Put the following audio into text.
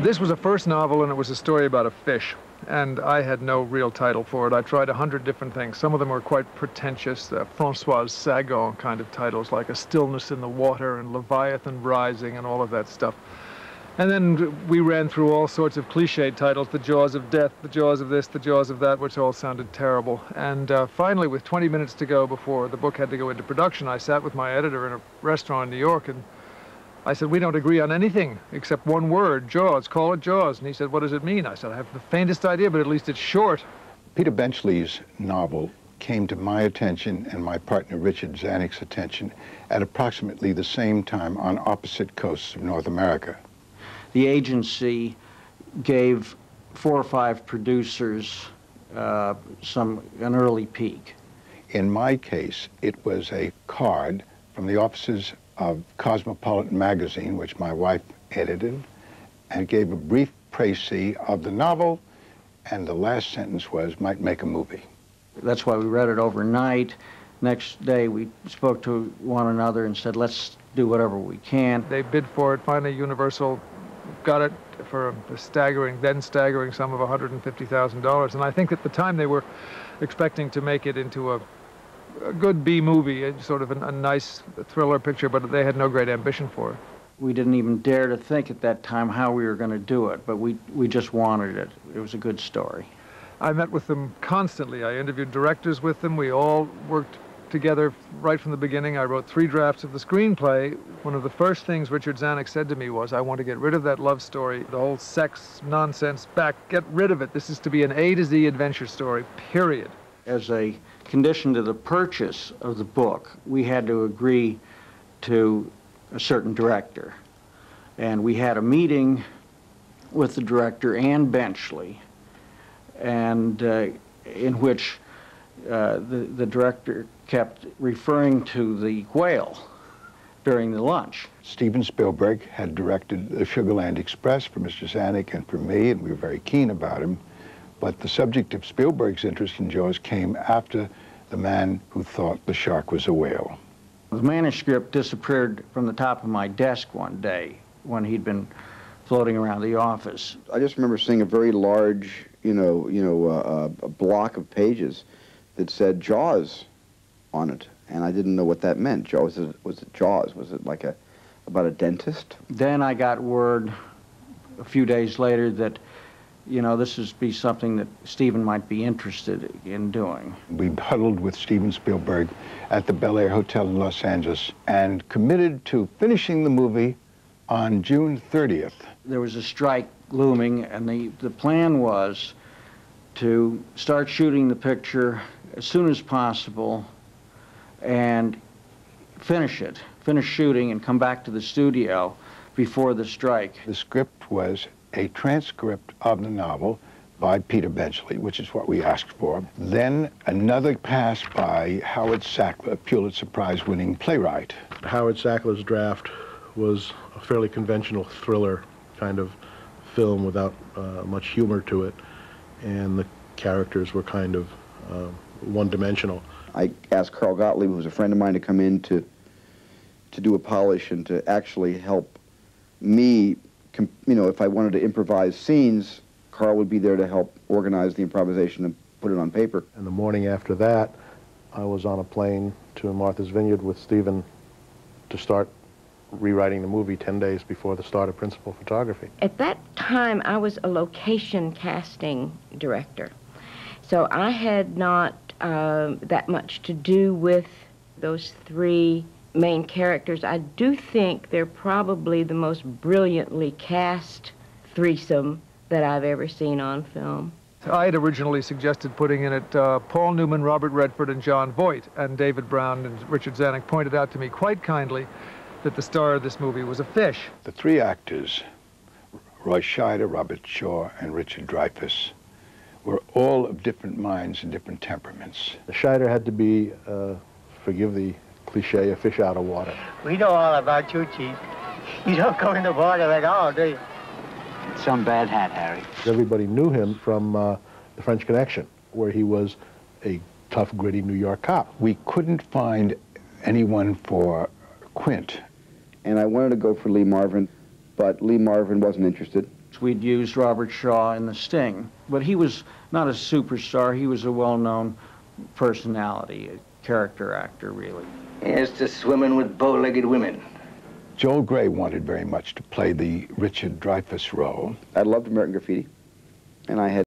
This was a first novel, and it was a story about a fish. And I had no real title for it. I tried 100 different things. Some of them were quite pretentious, François Sagan kind of titles, like A Stillness in the Water and Leviathan Rising and all of that stuff. And then we ran through all sorts of cliched titles, The Jaws of Death, The Jaws of this, The Jaws of that, which all sounded terrible. And finally, with 20 minutes to go before the book had to go into production, I sat with my editor in a restaurant in New York, and I said, we don't agree on anything except one word, Jaws, call it Jaws. And he said, what does it mean? I said, I have the faintest idea, but at least it's short. Peter Benchley's novel came to my attention and my partner Richard Zanuck's attention at approximately the same time on opposite coasts of North America. The agency gave 4 or 5 producers an early peek. In my case, it was a card from the offices of Cosmopolitan magazine, which my wife edited, and gave a brief précis of the novel, and the last sentence was, might make a movie. That's why we read it overnight. Next day we spoke to one another and said, let's do whatever we can. They bid for it. Finally, Universal got it for a staggering sum of $150,000. And I think at the time they were expecting to make it into a good B movie, sort of a nice thriller picture, but they had no great ambition for it. We didn't even dare to think at that time how we were going to do it, but we just wanted it. It was a good story. I met with them constantly. I interviewed directors with them. We all worked together right from the beginning. I wrote 3 drafts of the screenplay. One of the first things Richard Zanuck said to me was, I want to get rid of that love story, the whole sex nonsense get rid of it. This is to be an A to Z adventure story, period. As a condition to the purchase of the book, we had to agree to a certain director. And we had a meeting with the director and Benchley, and in which the director kept referring to the whale during the lunch. Steven Spielberg had directed The Sugarland Express for Mr. Zanuck and for me, and we were very keen about him. But the subject of Spielberg's interest in Jaws came after The Man Who Thought the Shark Was a Whale. The manuscript disappeared from the top of my desk one day when he'd been floating around the office. I just remember seeing a very large, a block of pages that said Jaws on it, and I didn't know what that meant. Jaws, was it Jaws? Was it like about a dentist? Then I got word a few days later that, this would be something that Steven might be interested in doing. We huddled with Steven Spielberg at the Bel Air Hotel in Los Angeles and committed to finishing the movie on June 30th. There was a strike looming, and the plan was to start shooting the picture as soon as possible and finish shooting and come back to the studio before the strike. The script was a transcript of the novel by Peter Benchley, which is what we asked for. Then another pass by Howard Sackler, a Pulitzer Prize-winning playwright. Howard Sackler's draft was a fairly conventional thriller kind of film without much humor to it, and the characters were kind of one-dimensional. I asked Carl Gottlieb, who was a friend of mine, to come in to do a polish and to actually help me. If I wanted to improvise scenes, Carl would be there to help organize the improvisation and put it on paper. And the morning after that, I was on a plane to Martha's Vineyard with Steven to start rewriting the movie 10 days before the start of principal photography. At that time, I was a location casting director, so I had not that much to do with those 3 main characters. I do think they're probably the most brilliantly cast threesome that I've ever seen on film. I had originally suggested putting in it Paul Newman, Robert Redford, and John Voight, and David Brown and Richard Zanuck pointed out to me quite kindly that the star of this movie was a fish. The 3 actors, Roy Scheider, Robert Shaw, and Richard Dreyfuss, were all of different minds and different temperaments. Scheider had to be, forgive the cliche, a fish out of water. We know all about you, Chief. You don't go in the water at all, do you? Some bad hat, Harry. Everybody knew him from The French Connection, where he was a tough, gritty New York cop. We couldn't find anyone for Quint. And I wanted to go for Lee Marvin, but Lee Marvin wasn't interested. We'd used Robert Shaw in The Sting, but he was not a superstar. He was a well-known personality, a character actor, really. Here's to swimming with bow-legged women. Joel Grey wanted very much to play the Richard Dreyfuss role. I loved American Graffiti, and I had